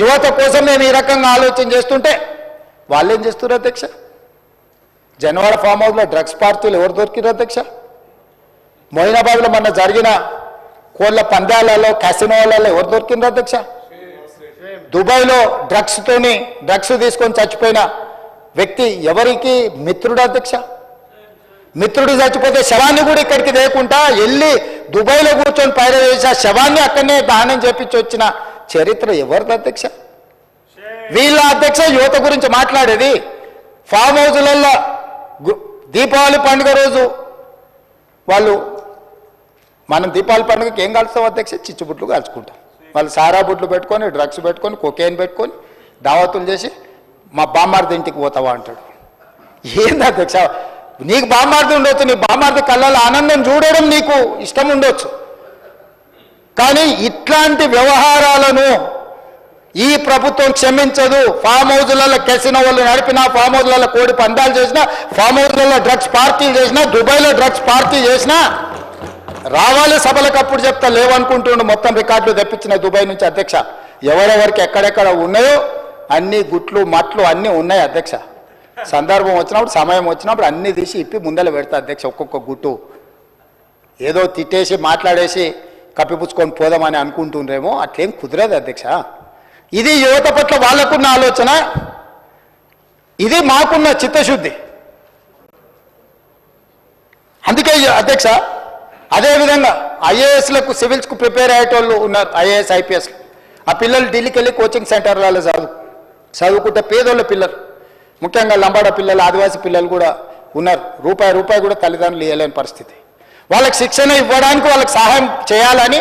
యువత కోసం మేము ఈ రకంగా ఆలోచన చేస్తుంటే వాళ్ళు ఏం చేస్తున్నారు అధ్యక్ష? జనవాడ ఫామ్ హౌస్లో డ్రగ్స్ పార్టీలు ఎవరు దొరికిరు అధ్యక్ష? మొయినాబాద్లో మొన్న జరిగిన కోళ్ళ పందాలలో క్యాసినోలలో ఎవరు దొరికిండ్రు అధ్యక్ష? దుబాయ్లో డ్రగ్స్ తీసుకొని చచ్చిపోయిన వ్యక్తి ఎవరికి మిత్రుడు అధ్యక్ష? మిత్రుడు చచ్చిపోతే శవాన్ని కూడా ఇక్కడికి లేకుండా వెళ్ళి దుబాయ్లో కూర్చొని పైన వేసి ఆ శవాన్ని అక్కడనే దానం చేపించి వచ్చిన చరిత్ర ఎవరిది అధ్యక్ష? వీళ్ళ అధ్యక్ష యువత గురించి మాట్లాడేది. ఫామ్ హౌజులలో దీపావళి పండుగ రోజు వాళ్ళు మనం దీపావళి పండుగకి ఏం కలుస్తాం అధ్యక్ష? చిచ్చుబుట్లు కాల్చుకుంటాం. వాళ్ళు సారా బుట్లు పెట్టుకొని డ్రగ్స్ పెట్టుకొని కొకేన్ పెట్టుకొని దావతులు చేసి మా బామ్మార్ది ఇంటికి పోతావా అంటాడు. ఏంది అధ్యక్ష? నీకు బామ్మార్ది ఉండొచ్చు, నీ బామ్మార్ది కళ్ళలో ఆనందం చూడడం నీకు ఇష్టం ఉండొచ్చు, కానీ ఇట్లాంటి వ్యవహారాలను ఈ ప్రభుత్వం క్షమించదు. ఫామ్ హౌజులలో కెసినో వాళ్ళు నడిపినా, ఫామ్ హౌజులలో కోడి పందాలు చేసినా, ఫామ్ హౌజులలో డ్రగ్స్ పార్టీలు చేసినా, దుబాయ్లో డ్రగ్స్ పార్టీ చేసినా రావాలి సభలకు అప్పుడు చెప్తా లేవనుకుంటుండు. మొత్తం రికార్డులు తెప్పించిన దుబాయ్ నుంచి అధ్యక్ష. ఎవరెవరికి ఎక్కడెక్కడ ఉన్నాయో అన్ని గుట్లు మట్లు అన్నీ ఉన్నాయి అధ్యక్ష. సందర్భం వచ్చినప్పుడు సమయం వచ్చినప్పుడు అన్నీ తీసి ఇప్పి ముందర పెడతా అధ్యక్ష. ఒక్కొక్క గుట్టు ఏదో తిట్టేసి మాట్లాడేసి కప్పిపుచ్చుకొని పోదామని అనుకుంటుండ్రేమో, అట్లేం కుదరదు అధ్యక్ష. ఇది యువత పట్ల వాళ్ళకున్న ఆలోచన, ఇది మాకున్న చిత్తశుద్ధి. అందుకే అధ్యక్ష అదేవిధంగా ఐఏఎస్లకు సివిల్స్కు ప్రిపేర్ అయ్యేటోళ్ళు ఉన్నారు, ఐఏఎస్ ఐపీఎస్లు. ఆ పిల్లలు ఢిల్లీకి వెళ్ళి కోచింగ్ సెంటర్లలో చదువుకుంటే పేదోళ్ళ పిల్లలు, ముఖ్యంగా లంబాడ పిల్లలు, ఆదివాసీ పిల్లలు కూడా ఉన్నారు. రూపాయి కూడా తల్లిదండ్రులు ఇవ్వలేని పరిస్థితి. వాళ్ళకి శిక్షణ ఇవ్వడానికి వాళ్ళకి సహాయం చేయాలని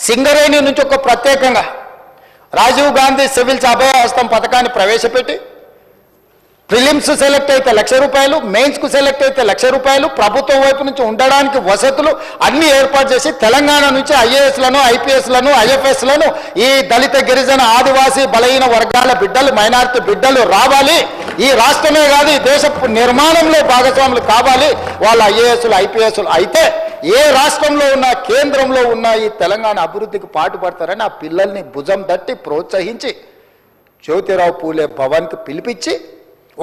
సింగరేణి నుంచి ఒక ప్రత్యేకంగా రాజీవ్ గాంధీ సివిల్స్ అభయహస్తం పథకాన్ని ప్రవేశపెట్టి ప్రిలిమ్స్ సెలెక్ట్ అయితే ₹1,00,000, మెయిన్స్కు సెలెక్ట్ అయితే ₹1,00,000, ప్రభుత్వం వైపు నుంచి ఉండడానికి వసతులు అన్నీ ఏర్పాటు చేసి తెలంగాణ నుంచి ఐఏఎస్లను, ఐపీఎస్లను, ఐఎఫ్ఎస్లను ఈ దళిత గిరిజన ఆదివాసీ బలహీన వర్గాల బిడ్డలు, మైనారిటీ బిడ్డలు రావాలి. ఈ రాష్ట్రమే కాదు ఈ దేశ నిర్మాణంలో భాగస్వాములు కావాలి వాళ్ళ ఐఏఎస్లు, ఐపీఎస్లు అయితే ఏ రాష్ట్రంలో ఉన్నా కేంద్రంలో ఉన్న ఈ తెలంగాణ అభివృద్ధికి పాటుపడతారని ఆ పిల్లల్ని భుజం తట్టి ప్రోత్సహించి జ్యోతిరావు పూలే భవన్కి పిలిపించి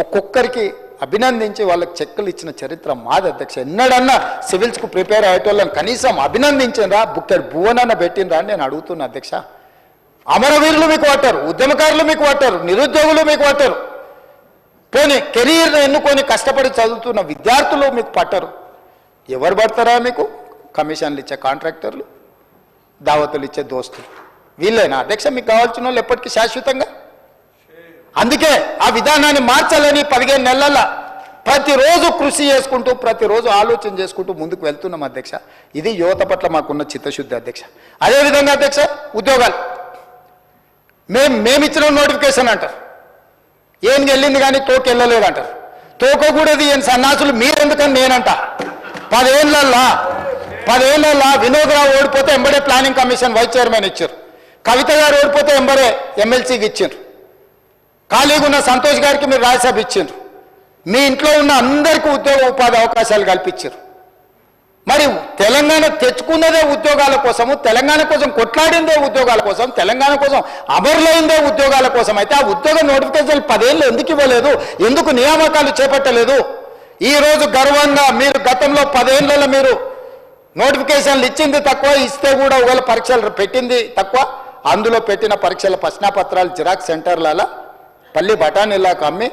ఒక్కొక్కరికి అభినందించి వాళ్ళకి చెక్కులు ఇచ్చిన చరిత్ర మాది అధ్యక్ష. ఎన్నడన్నా సివిల్స్కు ప్రిపేర్ అయ్యేటోళ్ళని కనీసం అభినందించిండ్రా, బుక్కెడ్ భువనన్న పెట్టిండ్రా అని నేను అడుగుతున్నా అధ్యక్ష. అమరవీరులు మీకు పట్టారు, ఉద్యమకారులు మీకు పట్టారు, నిరుద్యోగులు మీకు పట్టారు, పోనీ కెరీర్ ఎన్నుకొని కష్టపడి చదువుతున్న విద్యార్థులు మీకు పట్టరు. ఎవరు పడతారా మీకు? కమిషన్లు ఇచ్చే కాంట్రాక్టర్లు, దావతులు ఇచ్చే దోస్తులు, వీళ్ళేనా అధ్యక్ష మీకు కావాల్సిన వాళ్ళు ఎప్పటికీ శాశ్వతంగా? అందుకే ఆ విధానాన్ని మార్చాలని 15 నెలల ప్రతిరోజు కృషి చేసుకుంటూ ప్రతిరోజు ఆలోచన చేసుకుంటూ ముందుకు వెళ్తున్నాం అధ్యక్ష. ఇది యువత పట్ల మాకున్న చిత్తశుద్ధి అధ్యక్ష. అదేవిధంగా అధ్యక్ష ఉద్యోగాలు మేమిచ్చిన నోటిఫికేషన్ అంటారు, ఏం వెళ్ళింది కానీ తోక వెళ్ళలేదు అంటారు. తోక కూడా ఏం సన్నాసులు మీరెందుకని నేనంట. 10 ఏళ్ళ వినోద్రావు ఓడిపోతే ఎంబడే ప్లానింగ్ కమిషన్ వైస్ చైర్మన్ ఇచ్చారు, కవిత గారు ఓడిపోతే ఎంబడే ఎమ్మెల్సీకి ఇచ్చారు, ఖాళీగా ఉన్న సంతోష్ గారికి మీరు రాజ్యసభ ఇచ్చారు, మీ ఇంట్లో ఉన్న అందరికీ ఉద్యోగ ఉపాధి అవకాశాలు కల్పించారు. మరి తెలంగాణ తెచ్చుకున్నదే ఉద్యోగాల కోసము, తెలంగాణ కోసం కొట్లాడిందే ఉద్యోగాల కోసం, తెలంగాణ కోసం అమరులైందే ఉద్యోగాల కోసం అయితే ఆ ఉద్యోగ నోటిఫికేషన్ 10 ఏళ్ళు ఎందుకు ఇవ్వలేదు? ఎందుకు నియామకాలు చేపట్టలేదు? ఈరోజు గర్వంగా మీరు గతంలో 10 ఏళ్ళలో మీరు నోటిఫికేషన్లు ఇచ్చింది తక్కువ, ఇస్తే కూడా ఒకవేళ పరీక్షలు పెట్టింది తక్కువ. అందులో పెట్టిన పరీక్షల ప్రశ్నాపత్రాలు జిరాక్స్ సెంటర్లలో పల్లి బఠానీలాకు అమ్మి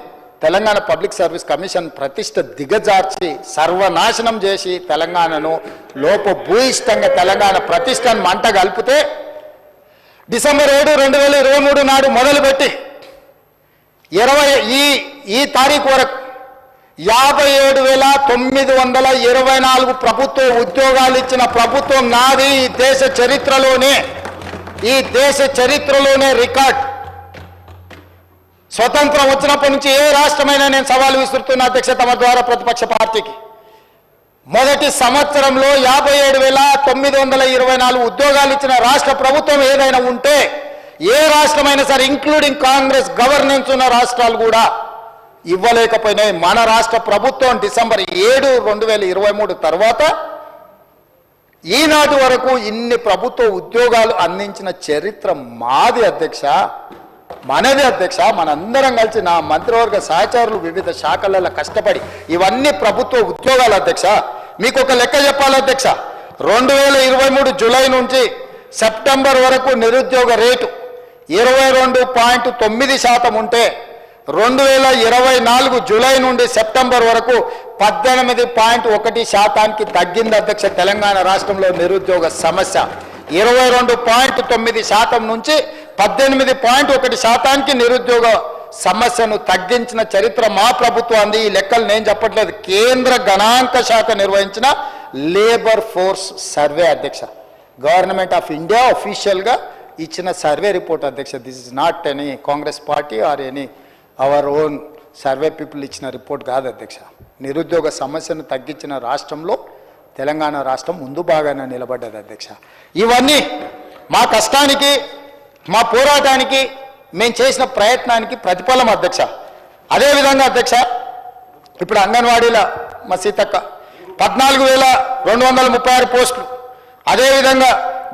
తెలంగాణ పబ్లిక్ సర్వీస్ కమిషన్ ప్రతిష్ట దిగజార్చి సర్వనాశనం చేసి తెలంగాణను లోపభూయిష్టంగా తెలంగాణ ప్రతిష్టను మంట కలిపితే డిసెంబర్ 7, 2023 నాడు మొదలుపెట్టి ఈ తారీఖు వరకు 57,924 ప్రభుత్వ ఉద్యోగాలు ఇచ్చిన ప్రభుత్వం నాది. ఈ దేశ చరిత్రలోనే రికార్డ్. స్వతంత్రం వచ్చినప్పటి నుంచి ఏ రాష్ట్రమైనా నేను సవాలు విసురుతున్న అధ్యక్ష తమ ద్వారా ప్రతిపక్ష పార్టీకి. మొదటి సంవత్సరంలో 57,924 ఉద్యోగాలు ఇచ్చిన రాష్ట్ర ప్రభుత్వం ఏదైనా ఉంటే ఏ రాష్ట్రమైనా సరే ఇంక్లూడింగ్ కాంగ్రెస్ గవర్నెన్స్ ఉన్న రాష్ట్రాలు కూడా ఇవ్వలేకపోయినాయి. మన రాష్ట్ర ప్రభుత్వం డిసెంబర్ 7, 2023 తర్వాత ఈనాటి వరకు ఇన్ని ప్రభుత్వ ఉద్యోగాలు అందించిన చరిత్ర మాది అధ్యక్ష. మనదే అధ్యక్ష. మనందరం కలిసి నా మంత్రివర్గ సహచరులు వివిధ శాఖలలో కష్టపడి ఇవన్నీ ప్రభుత్వ ఉద్యోగాలు అధ్యక్ష. మీకు ఒక లెక్క చెప్పాలి అధ్యక్ష. 2023 జూలై నుంచి సెప్టెంబర్ వరకు నిరుద్యోగ రేటు 22.9% ఉంటే 2024 జూలై నుండి సెప్టెంబర్ వరకు 18.1% తగ్గింది అధ్యక్ష. తెలంగాణ రాష్ట్రంలో నిరుద్యోగ సమస్య 22.9% నుంచి 18.1% నిరుద్యోగ సమస్యను తగ్గించిన చరిత్ర మా ప్రభుత్వాన్ని. ఈ లెక్కలు నేను చెప్పట్లేదు, కేంద్ర గణాంక శాఖ నిర్వహించిన లేబర్ ఫోర్స్ సర్వే అధ్యక్ష. గవర్నమెంట్ ఆఫ్ ఇండియా అఫీషియల్గా ఇచ్చిన సర్వే రిపోర్ట్ అధ్యక్ష. This is not any Congress party or any our own survey people ఇచ్చిన రిపోర్ట్ కాదు అధ్యక్ష. నిరుద్యోగ సమస్యను తగ్గించిన రాష్ట్రంలో తెలంగాణ రాష్ట్రం ముందు బాగానే నిలబడ్డది అధ్యక్ష. ఇవన్నీ మా కష్టానికి, మా పోరాటానికి, మేము చేసిన ప్రయత్నానికి ప్రతిఫలం అధ్యక్ష. అదేవిధంగా అధ్యక్ష, ఇప్పుడు అంగన్వాడీల మా సీతక్క 14,236 పోస్టులు, అదేవిధంగా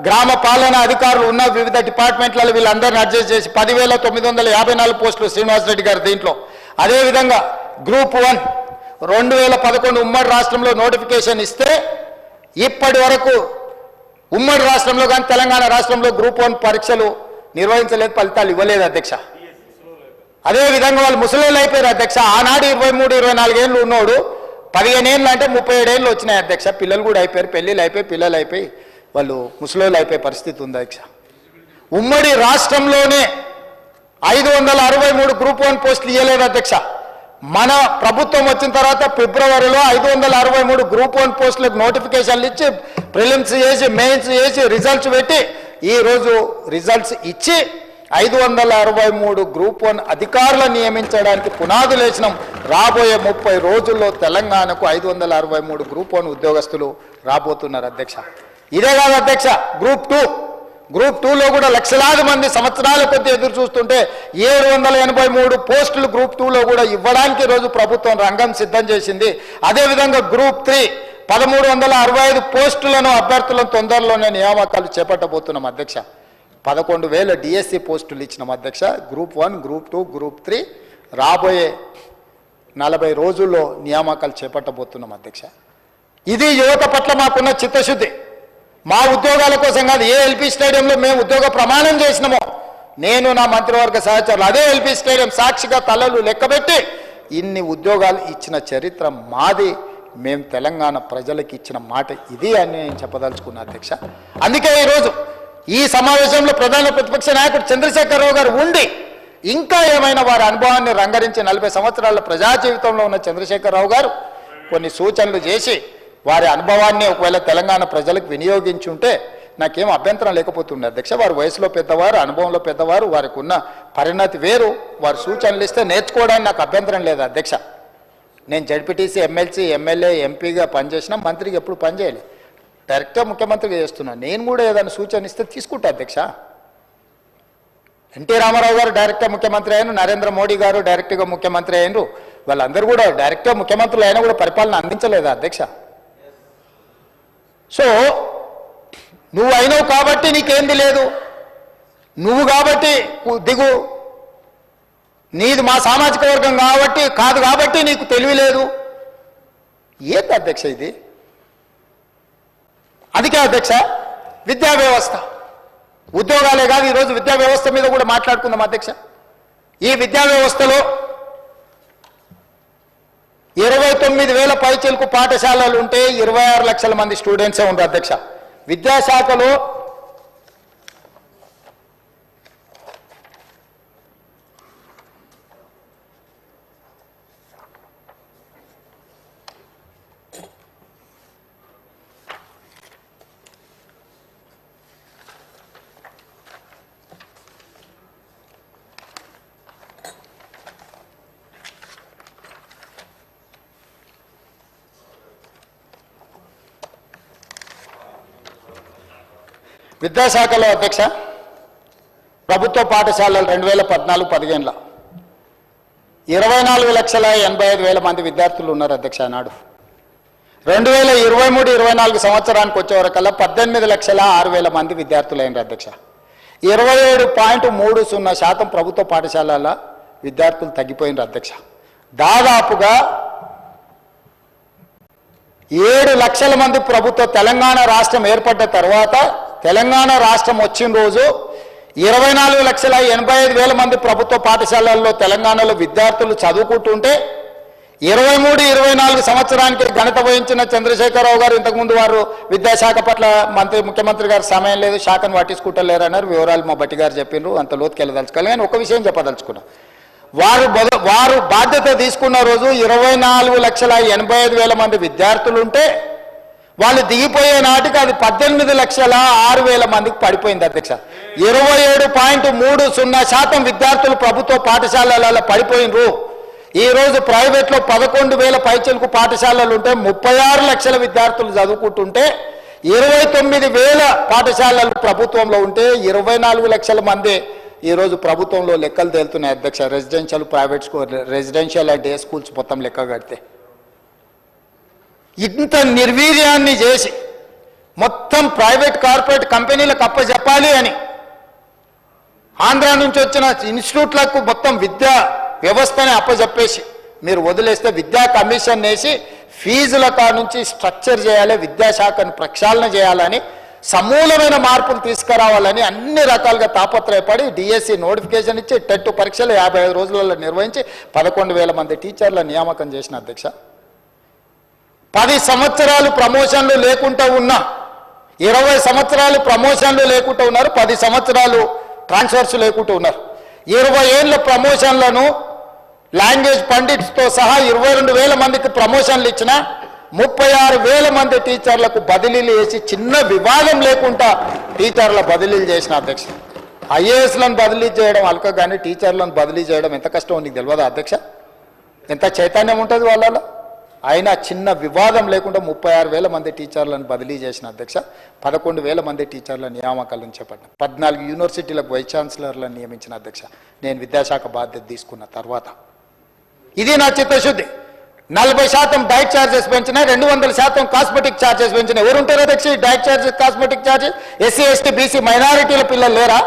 గ్రామ పాలన అధికారులు ఉన్న వివిధ డిపార్ట్మెంట్లలో వీళ్ళందరినీ అడ్జస్ట్ చేసి 10,954 పోస్టులు శ్రీనివాసరెడ్డి గారు దీంట్లో. అదేవిధంగా గ్రూప్ 1 2011 ఉమ్మడి రాష్ట్రంలో నోటిఫికేషన్ ఇస్తే ఇప్పటి వరకు ఉమ్మడి రాష్ట్రంలో కానీ తెలంగాణ రాష్ట్రంలో గ్రూప్ 1 పరీక్షలు నిర్వహించలేదు, ఫలితాలు ఇవ్వలేదు అధ్యక్ష. అదేవిధంగా వాళ్ళు ముసలోళ్ళు అయిపోయారు అధ్యక్ష. ఆనాడు 23-24 ఏళ్ళు ఉన్నోడు 15 ఏళ్ళు అంటే 37 ఏళ్ళు వచ్చినాయి అధ్యక్ష. పిల్లలు కూడా అయిపోయారు, పెళ్ళిళ్ళు అయిపోయి పిల్లలు అయిపోయి వాళ్ళు ముసలోళ్ళు అయిపోయే పరిస్థితి ఉంది అధ్యక్ష. ఉమ్మడి రాష్ట్రంలోనే 563 గ్రూప్ 1 పోస్టులు ఇవ్వలేదు అధ్యక్ష. మన ప్రభుత్వం వచ్చిన తర్వాత ఫిబ్రవరిలో 563 గ్రూప్ 1 పోస్టులకు నోటిఫికేషన్లు ఇచ్చి ప్రిలిమ్స్ చేసి మెయిన్స్ చేసి రిజల్ట్స్ పెట్టి ఈరోజు రిజల్ట్స్ ఇచ్చి 563 గ్రూప్ 1 అధికారులను నియమించడానికి పునాదులు వేసినాం. రాబోయే 30 రోజుల్లో తెలంగాణకు 563 గ్రూప్ 1 ఉద్యోగస్తులు రాబోతున్నారు అధ్యక్ష. ఇదే కాదు అధ్యక్ష, గ్రూప్ 2లో కూడా లక్షలాది మంది సంవత్సరాల కొద్ది ఎదురు చూస్తుంటే 783 పోస్టులు గ్రూప్ 2లో కూడా ఇవ్వడానికి రోజు ప్రభుత్వం రంగం సిద్ధం చేసింది. అదేవిధంగా గ్రూప్ 3 1365 పోస్టులను అభ్యర్థులను తొందరలోనే నియామకాలు చేపట్టబోతున్నాం అధ్యక్ష. 11,000 డిఎస్సి పోస్టులు ఇచ్చినాం అధ్యక్ష. గ్రూప్ 1, గ్రూప్ 2, గ్రూప్ 3 రాబోయే 40 రోజుల్లో నియామకాలు చేపట్టబోతున్నాం అధ్యక్ష. ఇది యువత పట్ల మాకున్న చిత్తశుద్ధి. మా ఉద్యోగాల కోసం కాదు, ఏ ఎల్పీ స్టేడియంలో మేము ఉద్యోగ ప్రమాణం చేసినామో నేను నా మంత్రివర్గ సహచరులు అదే ఎల్పీ స్టేడియం సాక్షిగా తలలు లెక్కబెట్టి ఇన్ని ఉద్యోగాలు ఇచ్చిన చరిత్ర మాది. మేము తెలంగాణ ప్రజలకు ఇచ్చిన మాట ఇది అని నేను చెప్పదలుచుకున్నా అధ్యక్ష. అందుకే ఈరోజు ఈ సమావేశంలో ప్రధాన ప్రతిపక్ష నాయకుడు చంద్రశేఖరరావు గారు ఉండి ఇంకా ఏమైనా వారి అనుభవాన్ని రంగరించి 40 సంవత్సరాల ప్రజా జీవితంలో ఉన్న చంద్రశేఖరరావు గారు కొన్ని సూచనలు చేసి వారి అనుభవాన్ని ఒకవేళ తెలంగాణ ప్రజలకు వినియోగించి ఉంటే నాకేం అభ్యంతరం లేకపోతుండే అధ్యక్ష. వారు వయసులో పెద్దవారు, అనుభవంలో పెద్దవారు, వారికి ఉన్న పరిణతి వేరు. వారు సూచనలు ఇస్తే నేర్చుకోవడానికి నాకు అభ్యంతరం లేదు అధ్యక్ష. నేను జడ్పీటీసీ, ఎమ్మెల్సీ, ఎమ్మెల్యే, ఎంపీగా పనిచేసిన, మంత్రికి ఎప్పుడు పనిచేయలేదు, డైరెక్ట్గా ముఖ్యమంత్రిగా చేస్తున్నాను. నేను కూడా ఏదైనా సూచన ఇస్తే తీసుకుంటా అధ్యక్ష. ఎన్టీ రామారావు గారు డైరెక్ట్గా ముఖ్యమంత్రి అయిన, నరేంద్ర మోడీ గారు డైరెక్ట్గా ముఖ్యమంత్రి అయినరు, వాళ్ళందరూ కూడా డైరెక్ట్గా ముఖ్యమంత్రులు అయినా కూడా పరిపాలన అందించలేదా అధ్యక్ష? సో నువ్వు అయినావు కాబట్టి నీకేంది లేదు, నువ్వు కాబట్టి దిగు, నీది మా సామాజిక వర్గం కాబట్టి కాదు కాబట్టి నీకు తెలివి లేదు. ఏంది అధ్యక్ష ఇది? అందుకే అధ్యక్ష విద్యా వ్యవస్థ, ఉద్యోగాలే కాదు ఈరోజు విద్యా వ్యవస్థ మీద కూడా మాట్లాడుకుందాం అధ్యక్ష. ఈ విద్యా వ్యవస్థలో 29,000 పైచిలకు పాఠశాలలు ఉంటే 26 లక్షల మంది స్టూడెంట్సే ఉన్నారు అధ్యక్ష. విద్యాశాఖలో అధ్యక్ష ప్రభుత్వ పాఠశాలలు 2014-15లో 24,85,000 మంది విద్యార్థులు ఉన్నారు అధ్యక్ష. నాడు 2023-24 సంవత్సరానికి వచ్చే వరకల్లా 18,06,000 మంది విద్యార్థులు అయినారు అధ్యక్ష. 27.30% ప్రభుత్వ పాఠశాలల విద్యార్థులు తగ్గిపోయినారు అధ్యక్ష. దాదాపుగా 7 లక్షల మంది తెలంగాణ రాష్ట్రం ఏర్పడ్డ తర్వాత తెలంగాణ రాష్ట్రం వచ్చిన రోజు 24,85,000 మంది ప్రభుత్వ పాఠశాలల్లో తెలంగాణలో విద్యార్థులు చదువుకుంటుంటే 23-24 సంవత్సరానికి ఘనత వహించిన చంద్రశేఖరరావు గారు ఇంతకుముందు వారు విద్యాశాఖ పట్ల ముఖ్యమంత్రి గారు సమయం లేదు, శాఖను పట్టించుకుంటలేరు అన్నారు. వివరాలు మా బట్టి గారు చెప్పిండ్రు, అంత లోతుకి వెళ్ళదలుచుకోవాలి. కానీ ఒక విషయం చెప్పదలుచుకున్నా, వారు బాధ్యత తీసుకున్న రోజు 24,85,000 మంది విద్యార్థులు ఉంటే వాళ్ళు దిగిపోయే నాటికి అది 18,06,000 మందికి పడిపోయింది అధ్యక్ష. 27.30% విద్యార్థులు ప్రభుత్వ పాఠశాలలలో పడిపోయినరు. ఈ రోజు ప్రైవేట్లో 11,000 పైచలకు పాఠశాలలు ఉంటే 36 లక్షల విద్యార్థులు చదువుకుంటుంటే 29,000 పాఠశాలలు ప్రభుత్వంలో ఉంటే 24 లక్షల మంది ఈరోజు ప్రభుత్వంలో లెక్కలు తేలుతున్నాయి అధ్యక్ష. Residential, private school, residential and day schools మొత్తం లెక్క కడితే ఇంత నిర్వీర్యాన్ని చేసి మొత్తం ప్రైవేట్ కార్పొరేట్ కంపెనీలకు అప్పచెప్పాలి అని ఆంధ్ర నుంచి వచ్చిన ఇన్స్టిట్యూట్లకు మొత్తం విద్యా వ్యవస్థని అప్పచెప్పేసి మీరు వదిలేస్తే విద్యా కమిషన్ వేసి ఫీజుల నుంచి స్ట్రక్చర్ చేయాలి, విద్యాశాఖను ప్రక్షాళన చేయాలని, సమూలమైన మార్పులు తీసుకురావాలని అన్ని రకాలుగా తాపత్రయపడి డిఎస్సి నోటిఫికేషన్ ఇచ్చి టెట్ పరీక్షలు 55 రోజులలో నిర్వహించి 11,000 మంది టీచర్ల నియామకం చేసిన అధ్యక్ష. 10 సంవత్సరాలు ప్రమోషన్లు లేకుండా ఉన్నా, 20 సంవత్సరాలు ప్రమోషన్లు లేకుండా ఉన్నారు, 10 సంవత్సరాలు ట్రాన్స్ఫర్స్ లేకుండా ఉన్నారు. 20 ఏళ్ళ ప్రమోషన్లను లాంగ్వేజ్ పండిట్స్తో సహా 22,000 మందికి ప్రమోషన్లు ఇచ్చిన 36,000 మంది టీచర్లకు బదిలీలు చేసి చిన్న వివాదం లేకుండా టీచర్ల బదిలీలు చేసిన అధ్యక్ష. ఐఏఎస్లను బదిలీ చేయడం అల్క, కానీ టీచర్లను బదిలీ చేయడం ఎంత కష్టం నీకు తెలియదా అధ్యక్ష? ఎంత చైతన్యం ఉంటుంది వాళ్ళలో? అయినా చిన్న వివాదం లేకుండా 36,000 మంది టీచర్లను బదిలీ చేసిన అధ్యక్ష. 11,000 మంది టీచర్ల నియామకాలను చేపట్టిన, 14 యూనివర్సిటీలకు వైస్ ఛాన్సలర్లను నియమించిన అధ్యక్ష నేను విద్యాశాఖ బాధ్యత తీసుకున్న తర్వాత. ఇది నా చిత్తశుద్ధి. 40% డైట్ ఛార్జెస్ పెంచినా, 200% కాస్మెటిక్ ఛార్జెస్ పెంచినా. ఎవరుంటారు అధ్యక్ష ఈ diet charges, cosmetic charges? SC, ST, BC మైనారిటీల పిల్లలు లేరా?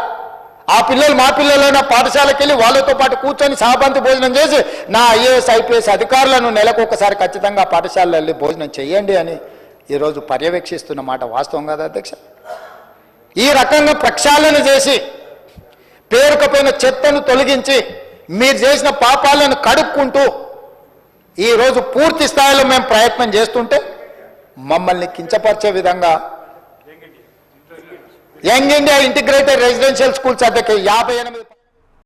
ఆ పిల్లలు మా పిల్లలైనా పాఠశాలకు వెళ్ళి వాళ్ళతో పాటు కూర్చొని సహబంతి భోజనం చేసి నా ఐఏఎస్ ఐపీఎస్ అధికారులను నెలకొకసారి ఖచ్చితంగా పాఠశాలలో వెళ్ళి భోజనం చేయండి అని ఈరోజు పర్యవేక్షిస్తున్న మాట వాస్తవం కాదా అధ్యక్ష? ఈ రకంగా ప్రక్షాళన చేసి పేరుకపోయిన చెత్తను తొలగించి మీరు చేసిన పాపాలను కడుక్కుంటూ ఈరోజు పూర్తి స్థాయిలో మేము ప్రయత్నం చేస్తుంటే మమ్మల్ని కించపరిచే విధంగా young India integrated residential schools అధ్యక్ష 58